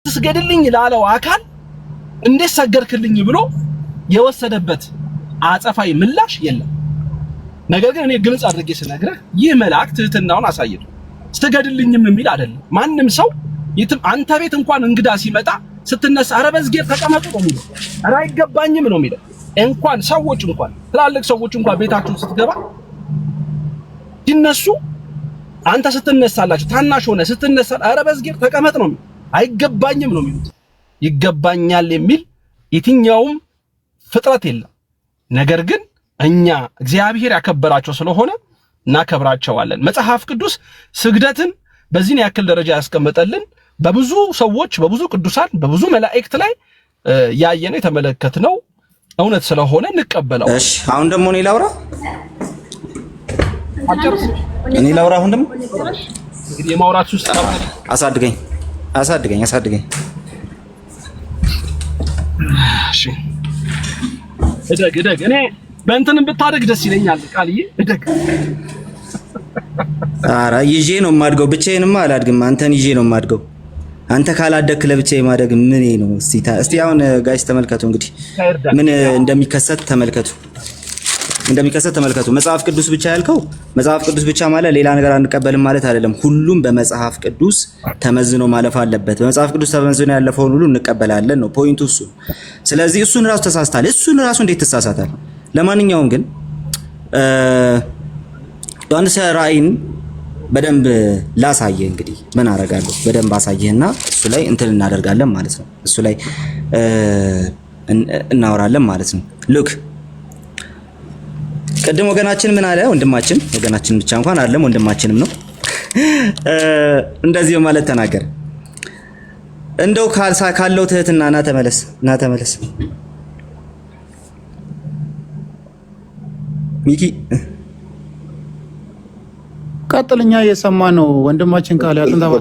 ስገድልኝ ላለው አካል እንዴት ሰገድክልኝ ብሎ የወሰደበት አጸፋዊ ምላሽ የለም። ነገር ግን እኔ ግልጽ አድርጌ ስነግርህ ይህ መልአክ ትህትናውን አሳይቶ ስገድልኝም የሚል አይደለም። ማንም ሰው የትም አንተ ቤት እንኳን እንግዳ ሲመጣ ስትነሳ ኧረ በዝጌር ተቀመጡ ነው የሚለው፣ ኧረ አይገባኝም ነው የሚለው። እንኳን ሰዎች እንኳን ትላልቅ ሰዎች እንኳን ቤታችሁ ስትገባ ሲነሱ አንተ ስትነሳላችሁ ታናሽ ሆነ ስትነሳ ኧረ በዝጌር ተቀመጥ ነው የሚለው፣ አይገባኝም ነው የሚሉት። ይገባኛል የሚል የትኛውም ፍጥረት የለም። ነገር ግን እኛ እግዚአብሔር ያከበራቸው ስለሆነ እናከብራቸዋለን። መጽሐፍ ቅዱስ ስግደትን በዚህን ያክል ደረጃ ያስቀመጠልን በብዙ ሰዎች፣ በብዙ ቅዱሳን፣ በብዙ መላእክት ላይ ያየነው የተመለከትነው እውነት ስለሆነ እንቀበለው። እሺ አሁን ደግሞ እኔ ላውራ አሁን ደግሞ እንግዲህ የማውራት ውስጥ አሳድገኝ። እሺ እደግ እኔ በእንትንም ብታደግ ደስ ይለኛል። ቃልዬ እደግ። ኧረ ይዤ ነው የማድገው፣ ብቻዬንማ አላድግም። አንተን ይዤ ነው የማድገው። አንተ ካላደግክ ለብቻዬ ማደግ ምን ነው? እስቲ አሁን ጋይስ ተመልከቱ፣ እንግዲህ ምን እንደሚከሰት ተመልከቱ። መጽሐፍ ቅዱስ ብቻ ያልከው መጽሐፍ ቅዱስ ብቻ ማለት ሌላ ነገር አንቀበልም ማለት አይደለም። ሁሉም በመጽሐፍ ቅዱስ ተመዝኖ ማለፍ አለበት። በመጽሐፍ ቅዱስ ተመዝኖ ያለፈውን ሁሉ እንቀበላለን ነው ፖይንቱ እሱ። ስለዚህ እሱን ራሱ ተሳስታል። እሱን ራሱ እንዴት ተሳሳታል? ለማንኛውም ግን ዮሐንስ ራእይን በደንብ ላሳየ። እንግዲህ ምን አደርጋለሁ? በደንብ አሳየህና እሱ ላይ እንትን እናደርጋለን ማለት ነው። እሱ ላይ እናወራለን ማለት ነው። ሉክ ቅድም ወገናችን ምን አለ? ወገናችን ብቻ እንኳን አይደለም ወንድማችንም ነው። እንደዚህ ማለት ተናገረ። እንደው ካለው ትህትና ና ተመለስ ሚኪ ቀጥልኛ እየሰማ ነው ወንድማችን ቃል ያጥንታው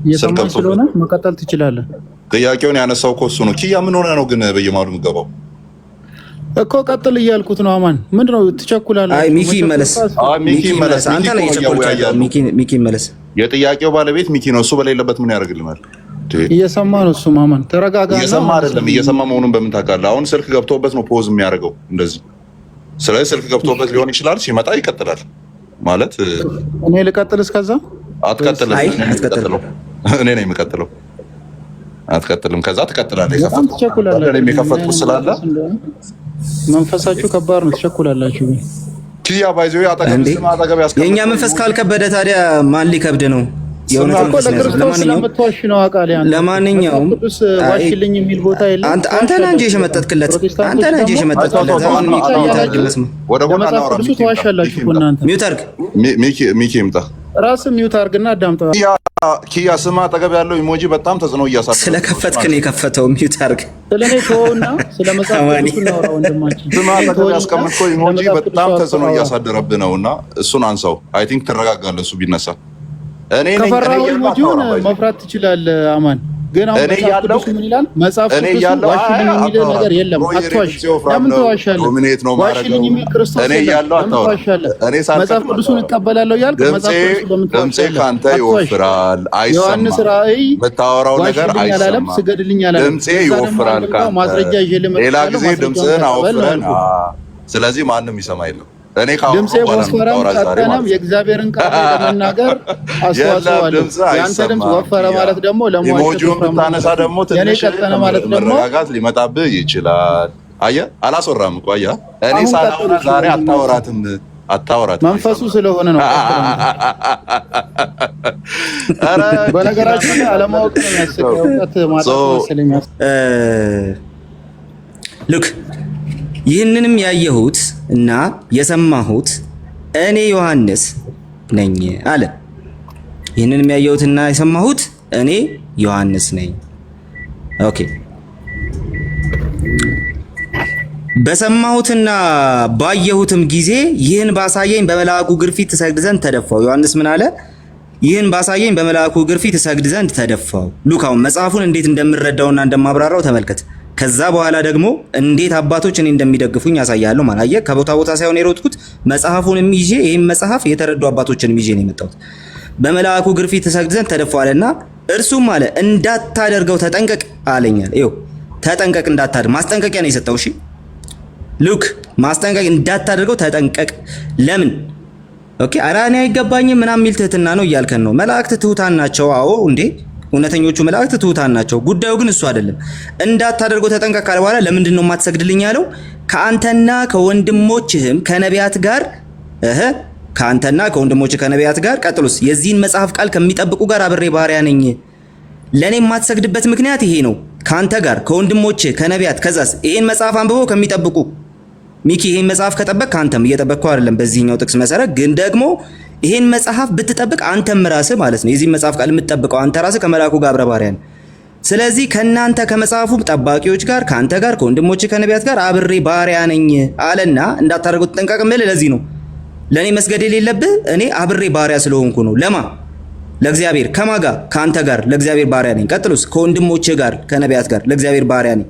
እየሰማ ስለሆነ መቀጠል ትችላለህ። ጥያቄውን ያነሳው እኮ እሱ ነው። ኪያ ምን ሆነ ነው ግን በየማሉ የምገባው እኮ ቀጥል እያልኩት ነው። አማን ምንድነው ትቸኩላለህ? አይ ሚኪ መለስ አንተ ላይ እየቸኮልክ ሚኪ መለስ። የጥያቄው ባለቤት ሚኪ ነው። እሱ በሌለበት ምን ያደርግልናል? እየሰማ ነው እሱ። አማን ተረጋጋ። እየሰማ አይደለም። እየሰማ መሆኑን በምን ታውቃለህ? አሁን ስልክ ገብቶበት ነው ፖዝ የሚያደርገው እንደዚህ። ስለዚህ ስልክ ገብቶበት ሊሆን ይችላል። ሲመጣ ይቀጥላል ማለት እኔ ልቀጥል። እስከዛ አትቀጥልም። እኔ ነኝ የምቀጥለው። አትቀጥልም። ከዛ ትቀጥላለህ። የከፈትኩት ስላለ መንፈሳችሁ ከባድ ነው። ትቸኩላላችሁ። ኪያ ባይዘው አጠገብ ያስቀምጥ። የኛ መንፈስ ካልከበደ ታዲያ ማን ሊከብድ ነው? ለማንኛውም ዋሽልኝ የሚል ቦታ የለም። አንተ ነህ እንጂ የሸመጠጥክለት። ወደ ጎና እናወራ። ሚውት አድርግ። ሚኪ ይምጣ። ራስህ ሚውት አድርግና አዳምጠው። ኪያ ስማ፣ አጠገብ ያለው ኢሞጂ በጣም ተጽዕኖ እያሳደረ ስለከፈትክ ነው የከፈተው። ሚውት አድርግ። ስለኔ ተወውና ስለመጽሐፍ ቅዱስ እናወራ ወንድማችን። ስማ፣ አጠገብ ያስቀመጥከው ኢሞጂ በጣም ተጽዕኖ እያሳደረብህ ነውና እሱን አንሳው። አይ ቲንክ ትረጋጋለህ እሱ ቢነሳ። ከፈራው ኢሞጂውን መፍራት ትችላለህ አማን። ግን አሁን መጽሐፍ ቅዱስ ምን ይላል? መጽሐፍ ቅዱስ ዋሽልኝ የሚል ነገር የለም። አትዋሽ። ለምን ትዋሻለህ? ዋሽልኝ የሚል ክርስቶስ የለም። መጽሐፍ ቅዱስን እቀበላለሁ ያልክ መጽሐፍ ቅዱስ በምን ትዋሻለህ? ድምጼ ካንተ ይወፍራል፣ አይሰማም። ዮሐንስ ራእይ የምታወራው ነገር አይሰማም። ስገድልኝ አላለም። ድምጼ ይወፍራል ካንተ። ማስረጃ ይዤልህ ሌላ ጊዜ ድምጽህን አወፍረን። ስለዚህ ማንም ይሰማ የለም። እኔ ድምጼ ወፈረም ቀጠነም የእግዚአብሔርን ቃል ለመናገር አስተዋጽኦ አለው። ያንተ ድምጽ ወፈረ ማለት ደግሞ ኢሞጂውን ብታነሳ ደግሞ ትንሽ ቀጠነ ማለት ደግሞ መረጋጋት ሊመጣብህ ይችላል። አየህ፣ አላስወራም እኮ አየህ። እኔ ሳላውራ ዛሬ አታወራትም መንፈሱ ስለሆነ ነው። ኧረ በነገራችን ላይ አለማወቅ ነው የሚያስቀው። እውቀት ማለት መሰለኝ። ሉክ ይህንንም ያየሁት እና የሰማሁት እኔ ዮሐንስ ነኝ አለ። ይህንንም ያየሁትና የሰማሁት እኔ ዮሐንስ ነኝ። ኦኬ። በሰማሁትና ባየሁትም ጊዜ ይህን ባሳየኝ በመልአኩ እግር ፊት እሰግድ ዘንድ ተደፋው። ዮሐንስ ምን አለ? ይህን ባሳየኝ በመልአኩ እግር ፊት እሰግድ ዘንድ ተደፋው። ሉክ አሁን መጽሐፉን እንዴት እንደምረዳውና እንደማብራራው ተመልከት። ከዛ በኋላ ደግሞ እንዴት አባቶች እኔ እንደሚደግፉኝ ያሳያለሁ ማለት አየህ። ከቦታ ቦታ ሳይሆን የሮጥኩት መጽሐፉንም ይዤ ይሄን መጽሐፍ የተረዱ አባቶችንም ይዤ ነው የመጣሁት። በመልአኩ እግር ፊት እሰግድ ዘንድ ተደፋው አለና እርሱም አለ እንዳታደርገው ተጠንቀቅ አለኛል። ይኸው ተጠንቀቅ እንዳታደርግ ማስጠንቀቂያ ነው የሰጠው። እሺ ሉክ ማስጠንቀቅ እንዳታደርገው ተጠንቀቅ። ለምን? ኦኬ አራኔ አይገባኝም ምናምን የሚል ትህትና ነው እያልከን ነው። መላእክት ትሁታን ናቸው። አዎ እንዴ እውነተኞቹ መላእክት ትሁታን ናቸው። ጉዳዩ ግን እሱ አይደለም። እንዳታደርገው ተጠንቀቅ ካለ በኋላ ለምንድን ነው የማትሰግድልኝ ያለው? ከአንተና ከወንድሞችህም ከነቢያት ጋር ከአንተና ከወንድሞችህ ከነቢያት ጋር ቀጥሎስ የዚህን መጽሐፍ ቃል ከሚጠብቁ ጋር አብሬ ባሪያ ነኝ። ለኔ የማትሰግድበት ምክንያት ይሄ ነው። ካንተ ጋር ከወንድሞችህ ከነቢያት ከዛስ ይሄን መጽሐፍ አንብበው ከሚጠብቁ ሚኪ ይሄን መጽሐፍ ከጠበቅ ካንተም እየጠበቅከው አይደለም በዚህኛው ጥቅስ መሰረት ግን ደግሞ ይሄን መጽሐፍ ብትጠብቅ አንተም ራስህ ማለት ነው የዚህ መጽሐፍ ቃል የምትጠብቀው አንተ ራስህ ከመላኩ ጋር አብረህ ባሪያ ነህ። ስለዚህ ከናንተ ከመጽሐፉ ጠባቂዎች ጋር ካንተ ጋር ከወንድሞችህ ከነቢያት ጋር አብሬ ባሪያ ነኝ አለና እንዳታደርገው ተጠንቀቅ ማለት ለዚህ ነው። ለኔ መስገድ የሌለብህ እኔ አብሬ ባሪያ ስለሆንኩ ነው። ለማ ለእግዚአብሔር ከማጋ ካንተ ጋር ለእግዚአብሔር ባሪያ ነኝ። ቀጥሎስ ከወንድሞችህ ጋር ከነቢያት ጋር ለእግዚአብሔር ባሪያ ነኝ።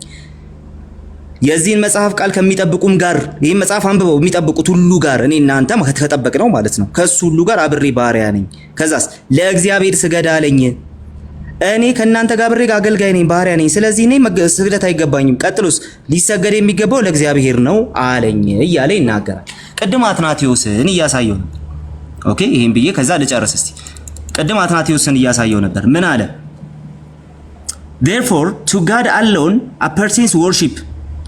የዚህን መጽሐፍ ቃል ከሚጠብቁም ጋር ይሄን መጽሐፍ አንብበው የሚጠብቁት ሁሉ ጋር እኔ እናንተ ከተጠበቅ ነው ማለት ነው። ከሱ ሁሉ ጋር አብሬ ባሪያ ነኝ። ከዛስ ለእግዚአብሔር ስገድ አለኝ። እኔ ከናንተ ጋር አብሬ አገልጋይ ነኝ ባሪያ ነኝ። ስለዚህ እኔ ስግደት አይገባኝም። ቀጥሎስ ሊሰገድ የሚገባው ለእግዚአብሔር ነው አለኝ እያለ ይናገራል። ቅድም አትናቴዎስን እያሳየው ነበር። ኦኬ ይሄን ብዬ ከዛ ልጨርስ እስቲ። ቅድም አትናቴዎስን እያሳየው ነበር። ምን አለ? Therefore to God alone appertains worship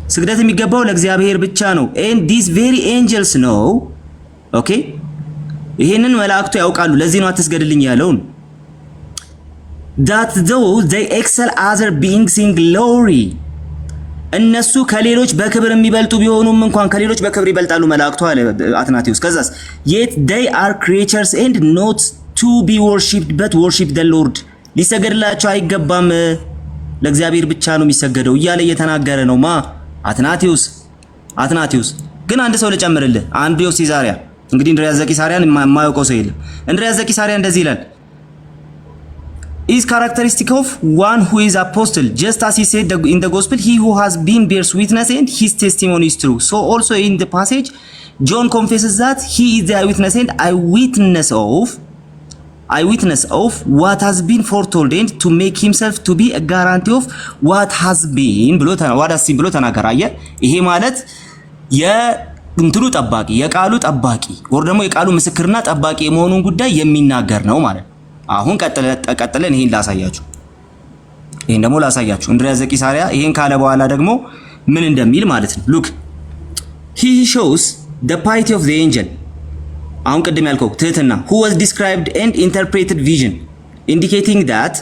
ስግደት የሚገባው ለእግዚአብሔር ብቻ ነው። and these very angels know ኦኬ ይሄንን መላእክቱ ያውቃሉ። ለዚህ ነው አትስገድልኝ ያለውን that though they excel other beings in glory እነሱ ከሌሎች በክብር የሚበልጡ ቢሆኑም እንኳን ከሌሎች በክብር ይበልጣሉ መላእክቱ አለ አትናቴዎስ። ከዛስ yet they are creatures and not to be worshipped but worship the Lord ሊሰገድላቸው አይገባም ለእግዚአብሔር ብቻ ነው የሚሰገደው እያለ እየተናገረ ነው። ማ አትናቴዎስ ግን አንድ ሰው ልጨምርልህ። አንድሪያስ ሲዛሪያ እንግዲህ እንድሪያስ ዘቂሳሪያን የማያውቀው ሰው የለም። እንድሪያስ ዘቂሳሪያ እንደዚህ ይላል is characteristic of one who is apostle just as he said in the gospel he who has been bears witness and his testimony is true. So also in the passage John confesses that he is the eyewitness and eyewitness of what has been foretold and to make himself to be a guarantee of what has been ብሎ ተናገራየ። ይሄ ማለት የእንትኑ ጠባቂ የቃሉ ጠባቂ ወር ደግሞ የቃሉ ምስክርና ጠባቂ የመሆኑን ጉዳይ የሚናገር ነው ማለት ነው። አሁን ቀጥለን ይሄን ላሳያችሁ እንድሪያስ ዘቂሳሪያ ይሄን ካለ በኋላ ደግሞ ምን እንደሚል ማለት ነው። look he shows the piety of the angel አሁን ቅድም ያልከው ትህትና who was described and interpreted vision indicating that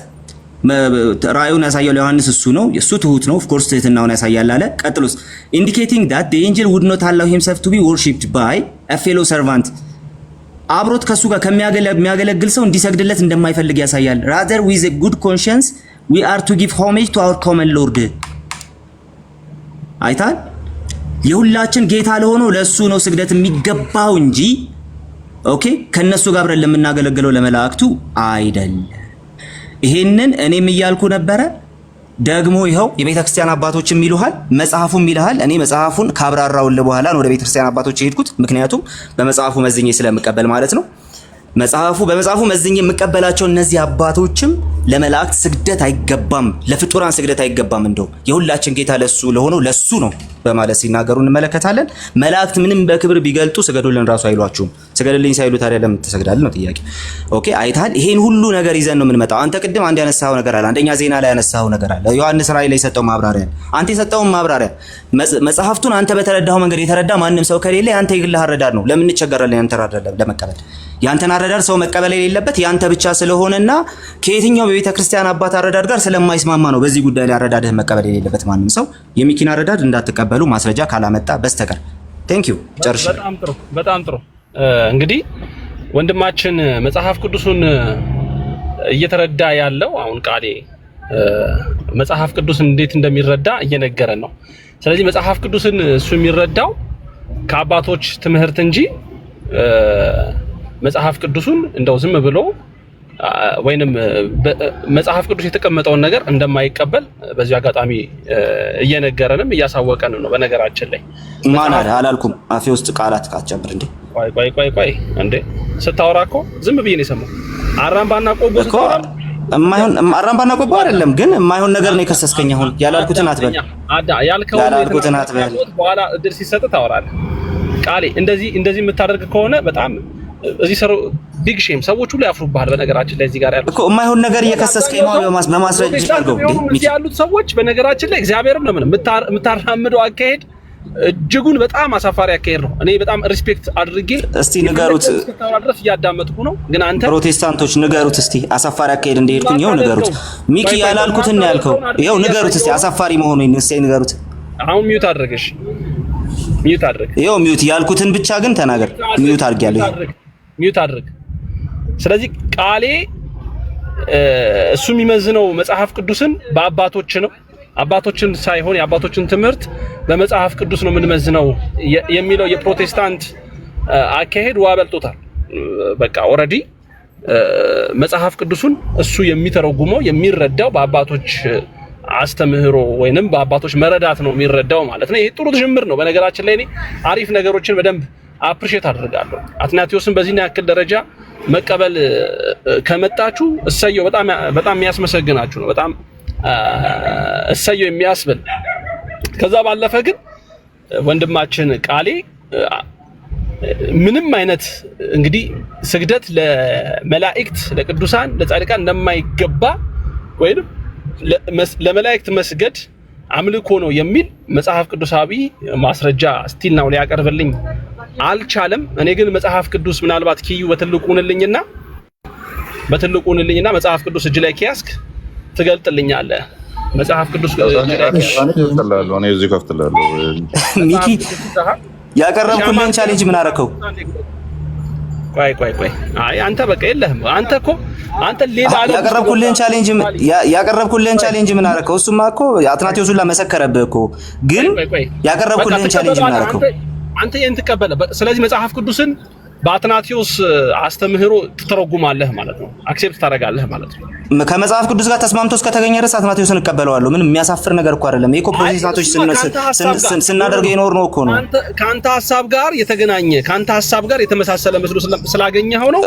ራእዩን ያሳየው ዮሐንስ እሱ ነው እሱ ትሁት ነው of course ትህትናውን ያሳያል አለ። ቀጥሎስ indicating that the angel would not allow himself to be worshipped by a fellow servant አብሮት ከሱ ጋር ከሚያገለግል ሰው እንዲሰግድለት እንደማይፈልግ ያሳያል። rather with a good conscience we are to give homage to our common lord አይታል የሁላችን ጌታ ለሆነው ለሱ ነው ስግደት የሚገባው እንጂ ኦኬ ከነሱ ጋር አብረን ለምናገለግለው ለመላእክቱ አይደለም። ይሄንን እኔም እያልኩ ነበረ ደግሞ ይሄው የቤተክርስቲያን አባቶችም ይሉሃል መጽሐፉም ይልሃል። እኔ መጽሐፉን ካብራራውልህ በኋላ ነው ወደ ቤተክርስቲያን አባቶች የሄድኩት ምክንያቱም በመጽሐፉ መዝኜ ስለምቀበል ማለት ነው። በመጽሐፉ መዝኜ የምቀበላቸው እነዚህ አባቶችም ለመላእክት ስግደት አይገባም ለፍጡራን ስግደት አይገባም እንደው የሁላችን ጌታ ለሱ ለሆነው ለሱ ነው በማለት ሲናገሩ እንመለከታለን። መላእክት ምንም በክብር ቢገልጡ ስገዱልን ራሱ አይሏችሁም። ስገዱልኝ ሳይሉ ታዲያ ለምን ትሰግዳለህ ነው ጥያቄ። ኦኬ አይታል ይሄን ሁሉ ነገር ይዘን ነው የምንመጣው። አንተ ቅድም አንድ ያነሳው ነገር አለ። አንደኛ ዜና ላይ ያነሳው ነገር አለ። ዮሐንስ ራእይ ላይ የሰጠው ማብራሪያ አንተ የሰጠው ማብራሪያ መጽሐፍቱን አንተ በተረዳው መንገድ የተረዳ ማንም ሰው ከሌለ አንተ ይግልህ አረዳድ ነው። ለምን እንቸገራለን ያንተ አረዳድ ለመቀበል? ያንተን አረዳድ ሰው መቀበል የሌለበት ያንተ ብቻ ስለሆነና ከየትኛው በቤተክርስቲያን አባት አረዳድ ጋር ስለማይስማማ ነው በዚህ ጉዳይ ላይ አረዳድህ መቀበል የሌለበት ማንም ሰው የሚኪን አረዳድ እንዳትቀበሉ ማስረጃ ካላመጣ በስተቀር። ቴንክ ዩ ጨርሽ። በጣም ጥሩ እንግዲህ ወንድማችን መጽሐፍ ቅዱሱን እየተረዳ ያለው አሁን ቃሌ መጽሐፍ ቅዱስን እንዴት እንደሚረዳ እየነገረን ነው። ስለዚህ መጽሐፍ ቅዱስን እሱ የሚረዳው ከአባቶች ትምህርት እንጂ መጽሐፍ ቅዱስን እንደው ዝም ብሎ ወይንም መጽሐፍ ቅዱስ የተቀመጠውን ነገር እንደማይቀበል በዚህ አጋጣሚ እየነገረንም እያሳወቀን ነው። በነገራችን ላይ ማን አላልኩም አፌ ውስጥ ቃላት ካጨምር እንዴ ቆይ እንዴ ስታወራ እኮ ዝም ብዬ ነው የሰማው። አራምባና ቆቦ ስታወራ የማይሆን አራምባና ቆቦ አይደለም ግን የማይሆን ነገር ነው የከሰስከኝ። አሁን ያላልኩትን አትበል፣ ያላልኩትን አትበል። በኋላ እድል ሲሰጥ ታወራለህ። ቃሌ እንደዚህ የምታደርግ ከሆነ በጣም እዚህ ሰው ቢግ ሼም ሰዎች ሁሉ ያፍሩብሃል። በነገራችን ላይ እዚህ ጋር ያሉት እኮ የማይሆን ነገር እየከሰስከኝ ነው በማስረጃ አድርገው እንዴ ያሉት ሰዎች በነገራችን ላይ እግዚአብሔርን ነው የምታራምደው አካሄድ እጅጉን በጣም አሳፋሪ አካሄድ ነው። እኔ በጣም ሪስፔክት አድርጌ እስቲ ንገሩት ድረስ እያዳመጥኩ ነው። ግን አንተ ፕሮቴስታንቶች ንገሩት እስቲ አሳፋሪ አካሄድ እንደሄድኩኝ ይኸው ንገሩት። ሚኪ ያላልኩትን ነው ያልከው። ይኸው ንገሩት እስቲ አሳፋሪ መሆኑን እስቲ ንገሩት። አሁን ሚውት አድርገሽ ሚውት አድርግ። ይኸው ሚውት ያልኩትን ብቻ ግን ተናገር። ሚውት አድርጊያለሁ። ሚውት አድርግ። ስለዚህ ቃሌ እሱ የሚመዝነው መጽሐፍ ቅዱስን በአባቶች ነው። አባቶችን ሳይሆን የአባቶችን ትምህርት በመጽሐፍ ቅዱስ ነው የምንመዝነው የሚለው የፕሮቴስታንት አካሄድ ዋበልጦታል። በቃ ኦሬዲ መጽሐፍ ቅዱስን እሱ የሚተረጉመው የሚረዳው በአባቶች አስተምህሮ ወይንም በአባቶች መረዳት ነው የሚረዳው ማለት ነው። ይሄ ጥሩ ጅምር ነው። በነገራችን ላይ እኔ አሪፍ ነገሮችን በደንብ አፕሪሼት አድርጋለሁ። አትናቴዎስን በዚህ ያክል ደረጃ መቀበል ከመጣችሁ እሰየው፣ በጣም የሚያስመሰግናችሁ ነው። በጣም እሰየው የሚያስብል። ከዛ ባለፈ ግን ወንድማችን ቃሌ ምንም አይነት እንግዲህ ስግደት ለመላእክት ለቅዱሳን ለጻድቃን እንደማይገባ ወይንም ለመላእክት መስገድ አምልኮ ነው የሚል መጽሐፍ ቅዱሳዊ ማስረጃ ስቲል ነው ሊያቀርብልኝ አልቻለም። እኔ ግን መጽሐፍ ቅዱስ ምናልባት ኪዩ በትልቁ እንልኝና መጽሐፍ ቅዱስ እጅ ላይ ኪያስክ ትገልጥልኛለህ። መጽሐፍ ቅዱስ እኔ እዚህ ከፍትላለሁ። ሚኪ ያቀረብኩልን ቻሌንጅ ምን አደረከው? ቆይ አይ አንተ በቃ የለህም። አንተ ሌላ አለ ያቀረብኩልን ቻሌንጅ ምን አደረከው? እሱማ እኮ አትናቴዎስ ሁላ መሰከረብህ እኮ። ግን ያቀረብኩልን ቻሌንጅ ምን አደረከው? አንተ ይሄን ተቀበለ። ስለዚህ መጽሐፍ ቅዱስን በአትናቴዎስ አስተምህሮ ትተረጉማለህ ማለት ነው። አክሴፕት ታደርጋለህ ማለት ነው። ከመጽሐፍ ቅዱስ ጋር ተስማምቶ እስከተገኘ ድረስ አትናቴዎስን እቀበለዋለሁ። ምንም የሚያሳፍር ነገር እኮ አይደለም። ይሄ ፕሮቴስታንቶች ስናደርገው የኖር ነው እኮ ነው። ካንተ ሐሳብ ጋር የተገናኘ ካንተ ሐሳብ ጋር የተመሳሰለ መስሎ ስላገኘኸው ነው።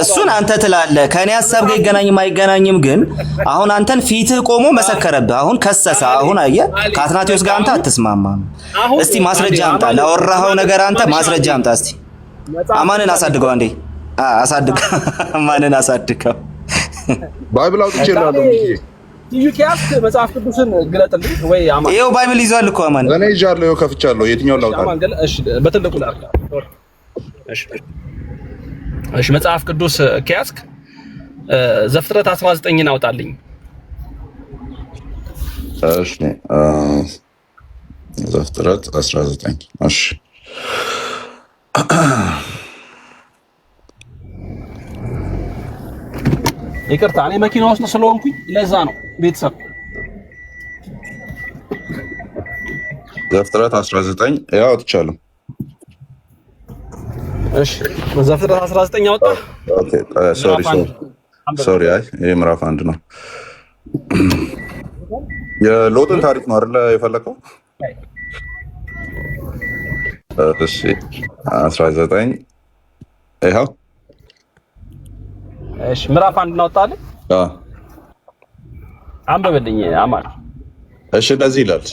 እሱን አንተ ትላለህ። ከኔ ሐሳብ ጋር ይገናኝም አይገናኝም ግን አሁን አንተን ፊትህ ቆሞ መሰከረብህ። አሁን ከሰሰ። አሁን አየህ ከአትናቴዎስ ጋር አንተ አትስማማም። እስቲ ማስረጃ አምጣ። ላወራኸው ነገር አንተ ማስረጃ አምጣ እስቲ። አማንን አሳድገው አንዴ አማንን አሳድገው። ባይብል አውጥቼልሃለሁ። ዩቲያስ መጽሐፍ ቅዱስን ግለጥልኝ ወይ አማን። ይኸው ባይብል ይዟል እኮ አማን። እኔ ይዣለሁ፣ ከፍቻለሁ። የትኛውን ላውጣ? እሺ በትልቁ ላውጣ። እሺ መጽሐፍ ቅዱስ ከያዝክ ዘፍጥረት 19ን አውጣልኝ። እሺ ዘፍጥረት 19 እሺ ይቅርታ እኔ መኪና ውስጥ ስለሆንኩኝ ለዛ ነው ቤተሰብ። ዘፍጥረት 19 ያው አውጥቻለሁ። እሺ ዘፍጥረት 19 አወጣ። ኦኬ ሶሪ አይ ይሄ ምዕራፍ 1 ነው። የሎጥን ታሪክ ነው አይደል የፈለከው? እሺ 19 ይኸው። እሺ ምዕራፍ 1 እናወጣለን። አንብብልኝ አማን። እሺ እንደዚህ ይላል።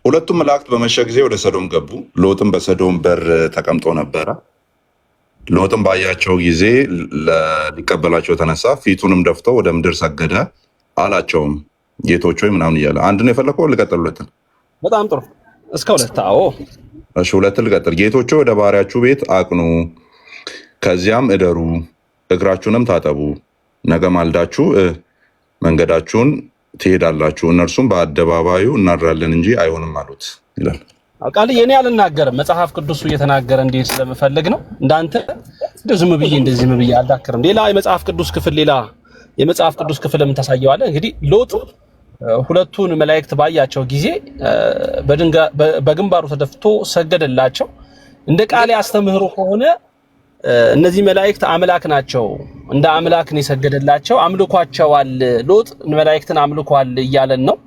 ሁለቱም መላእክት በመሸ ጊዜ ወደ ሰዶም ገቡ። ሎጥም በሰዶም በር ተቀምጦ ነበረ። ሎጥም ባያቸው ጊዜ ሊቀበላቸው ተነሳ፣ ፊቱንም ደፍቶ ወደ ምድር ሰገደ። አላቸውም ጌቶች ሆይ ምናምን እያለ። አንድ ነው የፈለከው? ልቀጥል? ሁለትን? በጣም ጥሩ እስከ ሁለት። አዎ እሺ ሁለትን ልቀጥል። ጌቶች ወደ ባሪያችሁ ቤት አቅኑ፣ ከዚያም እደሩ፣ እግራችሁንም ታጠቡ፣ ነገ ማልዳችሁ መንገዳችሁን ትሄዳላችሁ። እነርሱም በአደባባዩ እናድራለን እንጂ አይሆንም አሉት ይላል። ቃል የኔ አልናገርም፣ መጽሐፍ ቅዱሱ እየተናገረ እንዴት ስለምፈልግ ነው። እንዳንተ ዝም ብዬ አልዳክርም። ሌላ የመጽሐፍ ቅዱስ ክፍልም ታሳየዋለህ። እንግዲህ ሎጥ ሁለቱን መላእክት ባያቸው ጊዜ በግንባሩ ተደፍቶ ሰገደላቸው። እንደ ቃሌ አስተምህሮ ከሆነ እነዚህ መላእክት አምላክ ናቸው፣ እንደ አምላክ ነው የሰገደላቸው፣ አምልኳቸዋል። ሎጥ መላእክትን አምልኳል እያለን ነው።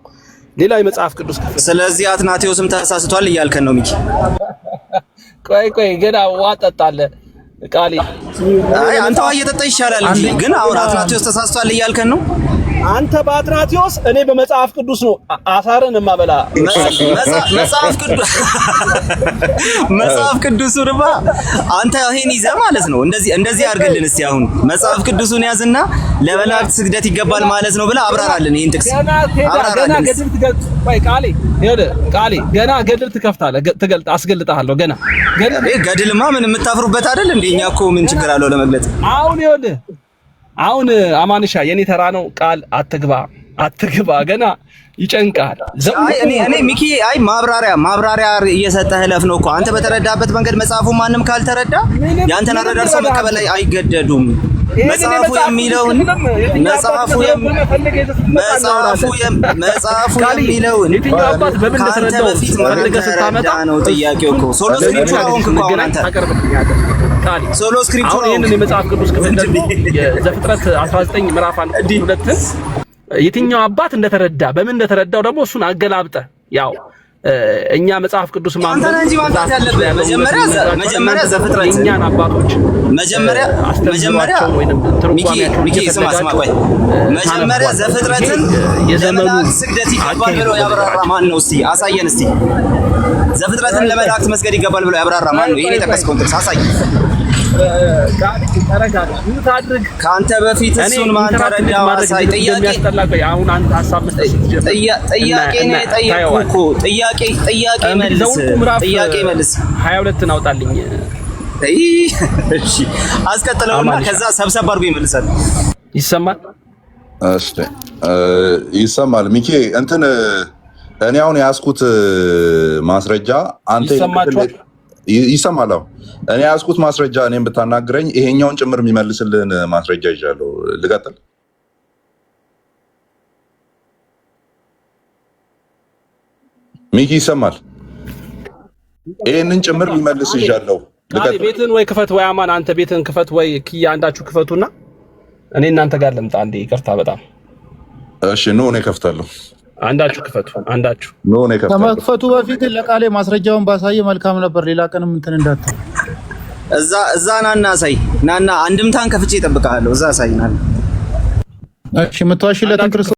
ሌላ የመጽሐፍ ቅዱስ ክፍል። ስለዚህ አትናቴዎስም ተሳስቷል እያልከን ነው ሚኪ? ቆይ ገና ዋጠጣለ። ቃሌ አይ አንተ ውሃ እየጠጣ ይሻላል እንጂ ግን አሁን አትናቴዎስ ተሳስቷል እያልከን ነው? አንተ በአትናቴዎስ እኔ በመጽሐፍ ቅዱስ ነው አሳርን ማበላ መጽሐፍ ቅዱሱንማ አንተ ይሄን ይዘህ ማለት ነው። እንደዚህ አድርግልን እስቲ አሁን መጽሐፍ ቅዱሱን ያዝና ለመላእክት ስግደት ይገባል ማለት ነው ብለህ አብራራልን። ይሄን ጥቅስ ገና ገድል ትገልጥ ወይ ቃሌ ገና ገድል ትከፍታለህ፣ አስገልጣለሁ። ገና ገድልማ ምን የምታፍሩበት አይደል እንዴ? እኛ እኮ ምን ችግር አለው ለመግለጽ? አሁን አማንሻ የኔ ተራ ነው። ቃል አትግባ ገና ይጨንቃል። እኔ ሚኪ አይ ማብራሪያ እየሰጠህ ለፍ ነው እኮ አንተ በተረዳበት መንገድ መጽሐፉ ማንም ካልተረዳ ያንተን አረዳድ ሰው መቀበል አይገደዱም። መጽሐፉ የሚለውን ከአንተ በፊት ማን ተረዳ ነው ጥያቄው እኮ። ሶሎ ስክሪፕቹር አሁንክ እኮ አሁን አንተ ሶሎ ስክሪፕቹር ይሄንን የመጽሐፍ ቅዱስ ክፍል ደግሞ የዘፍጥረት 19 ምዕራፍ 1-2 የትኛው አባት እንደተረዳ በምን እንደተረዳው ደግሞ እሱን አገላብጠ ያው እኛ መጽሐፍ ቅዱስ ማንበብ አንተ እንጂ ማንበብ ያለብህ መጀመሪያ ዘፍጥረት እኛን አባቶች መጀመሪያ ሚኪ ስማ ቆይ መጀመሪያ ዘፍጥረትን የዘመኑ ስግደት ይገባል ብሎ ያብራራ ማን ነው? እስቲ አሳየን። እስቲ ዘፍጥረትን ለመላእክት መስገድ ይገባል ብሎ ያብራራ ማን ነው? ይሄን የጠቀስከውን ጥቅስ አሳይ። ከአንተ በፊት እሱን ማን ተረዳው? አሳይ። ጥያቄ ነው የጠየቅኩህ እኮ ጥያቄ መልስ 22 አውጣልኝ። እሺ አስቀጥለውና ከዛ ሰብሰብ አድርጎ ይመልሳል። ይሰማል? እሺ ይሰማል። ሚኪ እንትን እኔ አሁን ያስኩት ማስረጃ አንተ ይሰማል? እኔ ያስኩት ማስረጃ እኔም ብታናግረኝ ይሄኛውን ጭምር የሚመልስልን ማስረጃ ይዣለሁ። ልቀጥል? ሚኪ ይሰማል? ይሄንን ጭምር ሊመልስ ይዣለሁ። ልቀጥል? ቤትን ወይ ክፈት ወይ አማን አንተ ቤትን ክፈት ወይ ኪያ አንዳችሁ ክፈቱና እኔ እናንተ ጋር ልምጣ። አንዴ ይቅርታ በጣም እሺ። ኖ እኔ ከፍታለሁ። አንዳችሁ ክፈቱ። አንዳችሁ ኖ እኔ ከፍታለሁ። ከመክፈቱ በፊት ለቃሌ ማስረጃውን ባሳየ መልካም ነበር። ሌላ ቀንም እንትን እንዳትል እዛ ናና አሳይ። ናና አንድምታን ከፍቼ እጠብቅሃለሁ። እዛ አሳይናል። እሺ የምትዋሽለትን ክርስቶስ